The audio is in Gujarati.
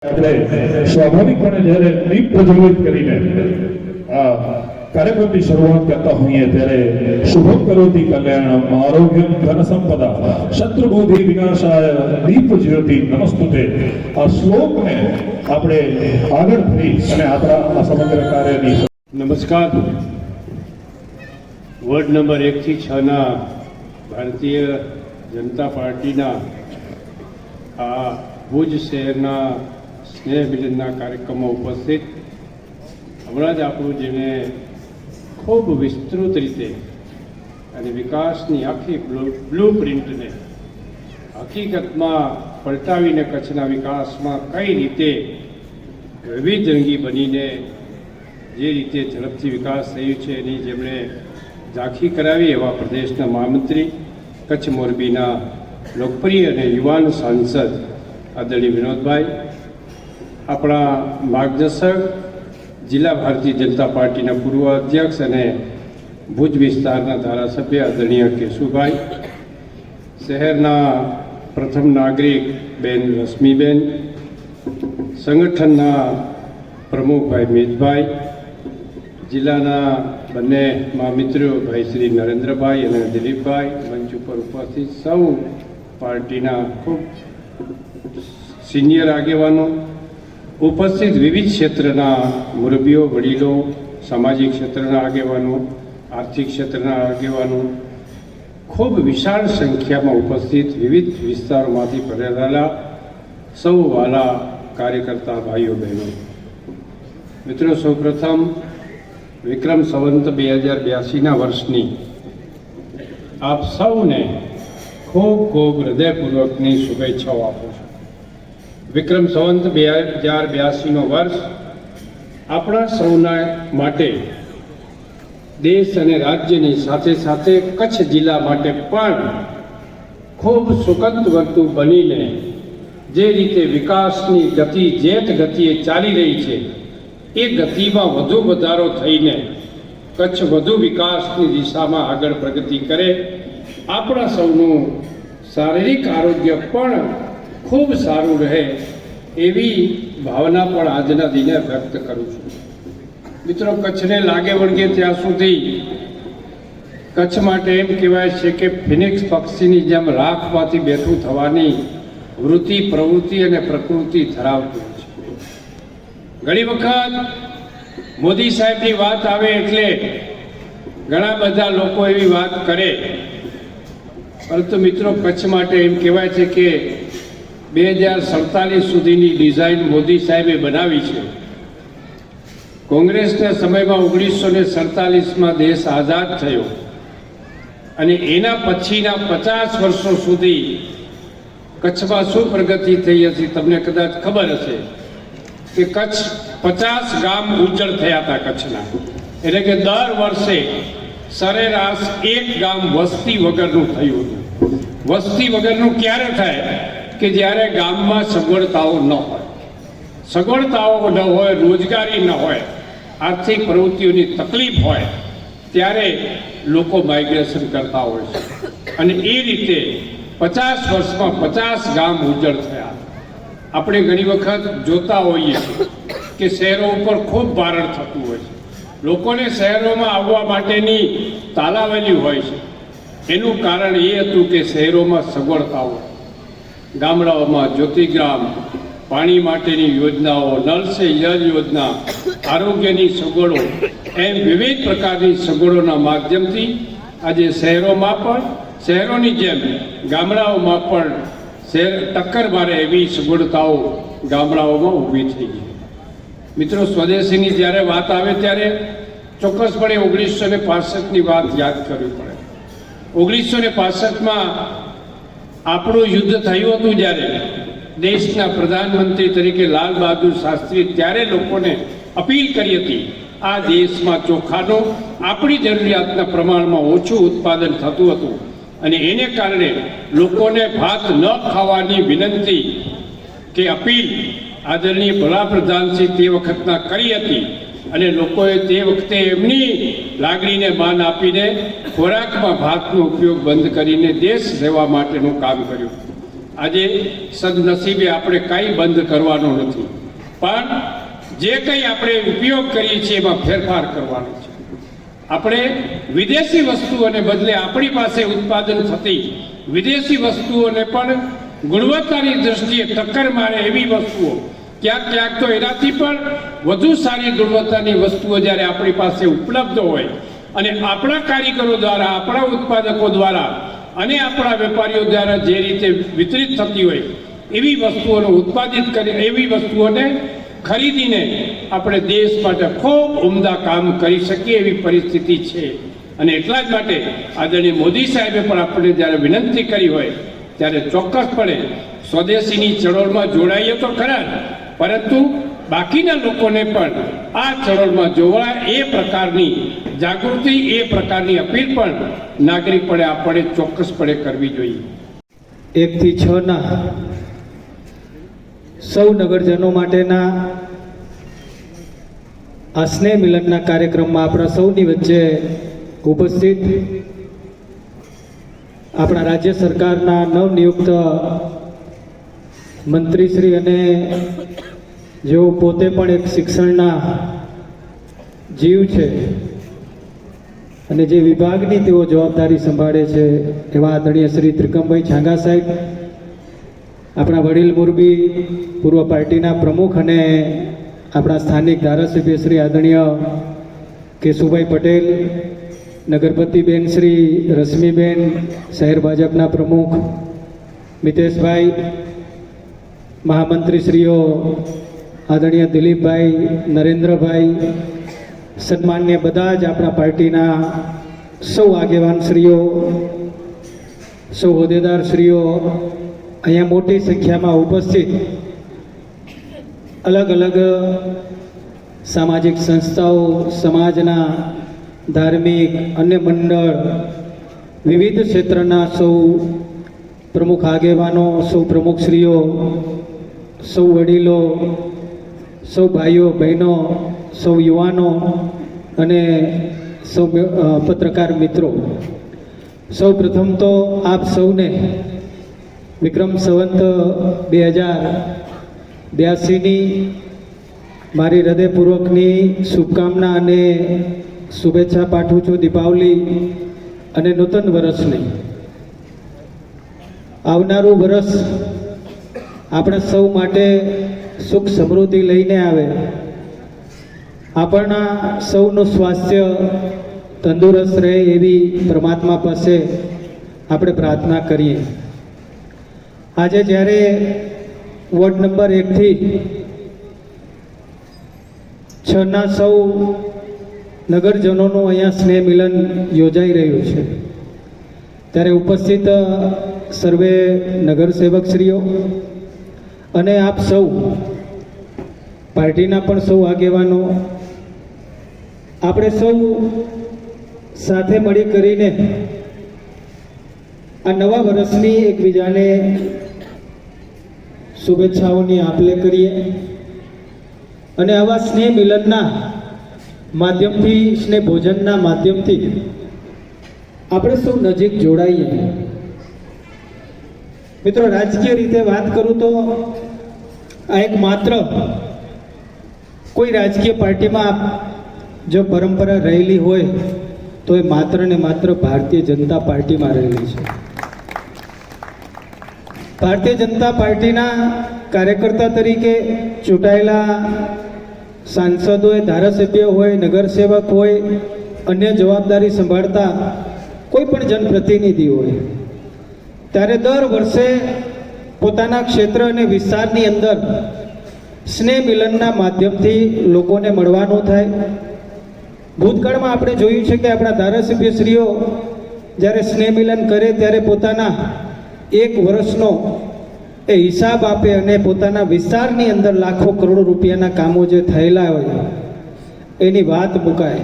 આપણે સ્વાભાવિકપણે જ્યારે દીપ પ્રજ્વલિત કરીને આ કાર્યક્રમની શરૂઆત કરતા હોઈએ ત્યારે શુભમ કરોતિ કલ્યાણમ આરોગ્યમ ધન સંપદા શત્રુબુદ્ધિ વિનાશાય દીપ જ્યોતિ નમસ્તુતે આ શ્લોકને આપણે આગળ થઈ અને આપણા આ સમગ્ર કાર્યની નમસ્કાર. વોર્ડ નંબર 1 થી 6 ના ભારતીય જનતા પાર્ટીના આ ભુજ શહેરના સ્નેહ મિલનના કાર્યક્રમમાં ઉપસ્થિત હમણાં જ આપણું જેને ખૂબ વિસ્તૃત રીતે અને વિકાસની આખી બ્લુ પ્રિન્ટને હકીકતમાં પલટાવીને કચ્છના વિકાસમાં કઈ રીતે વિવિધરંગી બનીને જે રીતે ઝડપથી વિકાસ થયો છે એની જેમણે ઝાંખી કરાવી એવા પ્રદેશના મહામંત્રી કચ્છ મોરબીના લોકપ્રિય અને યુવાન સાંસદ આદરણીય વિનોદભાઈ, આપણા માર્ગદર્શક જિલ્લા ભારતીય જનતા પાર્ટીના પૂર્વ અધ્યક્ષ અને ભુજ વિસ્તારના ધારાસભ્ય આદરણીય કેશુભાઈ, શહેરના પ્રથમ નાગરિક બેન રશ્મિબેન, સંગઠનના પ્રમુખભાઈ મેજભાઈ, જિલ્લાના બંને મહામિત્રો ભાઈ શ્રી નરેન્દ્રભાઈ અને દિલીપભાઈ, મંચ ઉપર ઉપસ્થિત સૌ પાર્ટીના ખૂબ સિનિયર આગેવાનો, ઉપસ્થિત વિવિધ ક્ષેત્રના મુરબ્બીઓ, વડીલો, સામાજિક ક્ષેત્રના આગેવાનો, આર્થિક ક્ષેત્રના આગેવાનો, ખૂબ વિશાળ સંખ્યામાં ઉપસ્થિત વિવિધ વિસ્તારોમાંથી પધારેલા સૌ વાલા કાર્યકર્તા ભાઈઓ બહેનો, મિત્રો, સૌપ્રથમ વિક્રમ સંવત 2082ના વર્ષની આપ સૌને ખૂબ ખૂબ હૃદયપૂર્વકની શુભેચ્છાઓ આપું છું. વિક્રમ સંવત 2082નો વર્ષ આપણા સૌના માટે દેશ અને રાજ્યની સાથે સાથે કચ્છ જિલ્લા માટે પણ ખૂબ સુગંધવંતુ બનીને જે રીતે વિકાસની ગતિ જેત ગતિએ ચાલી રહી છે એ ગતિમાં વધુ વધારો થઈને કચ્છ વધુ વિકાસની દિશામાં આગળ પ્રગતિ કરે, આપણા સૌનું શારીરિક આરોગ્ય પણ ખૂબ સારું રહે એવી ભાવના પણ આજના દિને વ્યક્ત કરું છું. મિત્રો, કચ્છને લાગે વળગે ત્યાં સુધી કચ્છ માટે એમ કહેવાય છે કે ફિનિક્સ પક્ષીની જેમ રાખમાંથી બેઠું થવાની વૃત્તિ, પ્રવૃત્તિ અને પ્રકૃતિ ધરાવતું છે. ઘણી વખત મોદી સાહેબની વાત આવે એટલે ઘણા બધા લોકો એવી વાત કરે, પરંતુ મિત્રો, કચ્છ માટે એમ કહેવાય છે કે 2047 સુધીની ડિઝાઇન મોદી સાહેબે બનાવી છે. કોંગ્રેસના સમયમાં 1947માં દેશ આઝાદ થયો અને એના પછીના 50 વર્ષો સુધી કચ્છમાં શું પ્રગતિ થઈ હતી તમને કદાચ ખબર હશે કે કચ્છ 50 ગામ ઉજ્જડ થયા હતા કચ્છના, એટલે કે દર વર્ષે સરેરાશ એક ગામ વસ્તી વગરનું થયું હતું. વસ્તી વગરનું ક્યારે થાય કે જ્યારે ગામમાં સગવડતાઓ ન હોય, સગવડતાઓ ન હોય, રોજગારી ન હોય, આર્થિક પ્રવૃત્તિઓની તકલીફ હોય, ત્યારે લોકો માઇગ્રેશન કરતા હોય છે. અને એ રીતે 50 વર્ષમાં 50 ગામ ઉજ્જડ થયા. આપણે ઘણી વખત જોતા હોઈએ છીએ કે શહેરો ઉપર ખૂબ ભારણ થતું હોય છે, લોકોને શહેરોમાં આવવા માટેની તાલાવેલી હોય છે. એનું કારણ એ હતું કે શહેરોમાં સગવડતાઓ, ગામડાઓમાં જ્યોતિગ્રામ, પાણી માટેની યોજનાઓ, નળ સે જલ યોજના, આરોગ્યની સગવડો, એમ વિવિધ પ્રકારની સગવડોના માધ્યમથી આજે શહેરોમાં પણ, શહેરોની જેમ ગામડાઓમાં પણ ટક્કર મારે એવી સગવડતાઓ ગામડાઓમાં ઊભી થઈ ગઈ. મિત્રો, સ્વદેશીની જ્યારે વાત આવે ત્યારે ચોક્કસપણે 1965ની વાત યાદ કરવી પડે. 1965માં આપણું યુદ્ધ થયું હતું જ્યારે દેશના પ્રધાનમંત્રી તરીકે લાલ બહાદુર શાસ્ત્રી ત્યારે લોકોને અપીલ કરી હતી આ દેશમાં ચોખાનું આપણી જરૂરિયાતના પ્રમાણમાં ઓછું ઉત્પાદન થતું હતું અને એને કારણે લોકોને ભાત ન ખાવાની વિનંતી કે અપીલ આદરણીય વડાપ્રધાનશ્રી તે વખતના કરી હતી અને લોકોએ તે વખતે એમની લાગણીને માન આપીને ખોરાકમાં ભાતનો ઉપયોગ બંધ કરીને દેશ સેવા માટેનું કામ કર્યું. આજે સદનસીબે આપણે કાંઈ બંધ કરવાનો નથી, પણ જે કંઈ આપણે ઉપયોગ કરીએ છીએ એમાં ફેરફાર કરવાનો છે. આપણે વિદેશી વસ્તુઓને બદલે આપણી પાસે ઉત્પાદન થતી વિદેશી વસ્તુઓને પણ ગુણવત્તાની દ્રષ્ટિએ ટક્કર મારે એવી વસ્તુઓ, ક્યાંક ક્યાંક તો એનાથી પણ વધુ સારી ગુણવત્તાની વસ્તુઓ જ્યારે આપણી પાસે ઉપલબ્ધ હોય અને આપણા કારીગરો દ્વારા, આપણા ઉત્પાદકો દ્વારા અને આપણા વેપારીઓ દ્વારા જે રીતે વિતરિત થતી હોય એવી વસ્તુઓનો ઉત્પાદિત કરી, એવી વસ્તુઓને ખરીદીને આપણે દેશ માટે ખૂબ ઉમદા કામ કરી શકીએ એવી પરિસ્થિતિ છે. અને એટલા જ માટે આદરણીય મોદી સાહેબે પણ આપણે જ્યારે વિનંતી કરી હોય ત્યારે ચોક્કસપણે સ્વદેશીની ચળવળમાં જોડાઈએ તો ખરા જ, પરંતુ બાકીના લોકોને પણ આ ચળવળમાં જોડાય એ પ્રકારની જાગૃતિ, એ પ્રકારની અપીલ પણ નાગરિકપણે આપણે ચોક્કસપણે કરવી જોઈએ. 1 થી 6 ના સૌ નગરજનો માટેના આ સ્નેહ મિલનના કાર્યક્રમમાં આપણા સૌની વચ્ચે ઉપસ્થિત આપણા રાજ્ય સરકારના નવનિયુક્ત મંત્રીશ્રી અને જેઓ પોતે પણ એક શિક્ષણના જીવ છે અને જે વિભાગની તેઓ જવાબદારી સંભાળે છે એવા આદરણીય શ્રી ત્રિકમભાઈ છાંગા સાહેબ, આપણા વડીલ મોરબી પૂર્વ પાર્ટીના પ્રમુખ અને આપણા સ્થાનિક ધારાસભ્ય શ્રી આદરણીય કેશુભાઈ પટેલ, નગરપતિબેન શ્રી રશ્મિબેન, શહેર ભાજપના પ્રમુખ મિતેશભાઈ, મહામંત્રીશ્રીઓ આદરણીય દિલીપભાઈ, નરેન્દ્રભાઈ, સન્માન્ય બધા જ આપણા પાર્ટીના સૌ આગેવાનશ્રીઓ, સૌ હોદ્દેદારશ્રીઓ, અહીંયા મોટી સંખ્યામાં ઉપસ્થિત અલગ અલગ સામાજિક સંસ્થાઓ, સમાજના ધાર્મિક અન્ય મંડળ, વિવિધ ક્ષેત્રના સૌ પ્રમુખ આગેવાનો, સૌ પ્રમુખશ્રીઓ, સૌ વડીલો, સૌ ભાઈઓ બહેનો, સૌ યુવાનો અને સૌ પત્રકાર મિત્રો, સૌ પ્રથમ તો આપ સૌને વિક્રમ સંવત 2082ની મારી હૃદયપૂર્વકની શુભકામના અને શુભેચ્છા પાઠવું છું. દીપાવલી અને નૂતન વર્ષની આવનારું વર્ષ આપણા સૌ માટે સુખ સમૃદ્ધિ લઈને આવે, આપણા સૌનું સ્વાસ્થ્ય તંદુરસ્ત રહે એવી પરમાત્મા પાસે આપણે પ્રાર્થના કરીએ. આજે જ્યારે વોર્ડ નંબર 1 થી 6 ના સૌ નગરજનોનું અહીંયા સ્નેહ મિલન યોજાઈ રહ્યું છે, ત્યારે ઉપસ્થિત સર્વે નગરસેવકશ્રીઓ અને આપ સૌ પાર્ટીના પણ સૌ આગેવાનો, આપણે સૌ સાથે મળી કરીને આ નવા વર્ષની એકબીજાને શુભેચ્છાઓની આપ-લે કરીએ અને આવા સ્નેહ મિલનના માધ્યમથી, સ્નેહ ભોજનના માધ્યમથી આપણે સૌ નજીક જોડાઈએ. મિત્રો, રાજકીય રીતે વાત કરું તો આ એક માત્ર કોઈ રાજકીય પાર્ટીમાં જો પરંપરા રહેલી હોય તો એ માત્ર ને માત્ર ભારતીય જનતા પાર્ટીમાં રહેલી છે. ભારતીય જનતા પાર્ટીના કાર્યકર્તા તરીકે ચૂંટાયેલા સાંસદ હોય, ધારાસભ્ય હોય, નગરસેવક હોય, અન્ય જવાબદારી સંભાળતા કોઈ પણ જનપ્રતિનિધિ હોય, ત્યારે દર વર્ષે પોતાના ક્ષેત્ર અને વિસ્તારની અંદર સ્નેહ મિલનના માધ્યમથી લોકોને મળવાનું થાય. ભૂતકાળમાં આપણે જોયું છે કે આપણા ધારાસભ્યશ્રીઓ જ્યારે સ્નેહ મિલન કરે ત્યારે પોતાના 1 વર્ષનો એ હિસાબ આપે અને પોતાના વિસ્તારની અંદર લાખો કરોડો રૂપિયાના કામો જે થયેલા હોય એની વાત મુકાય.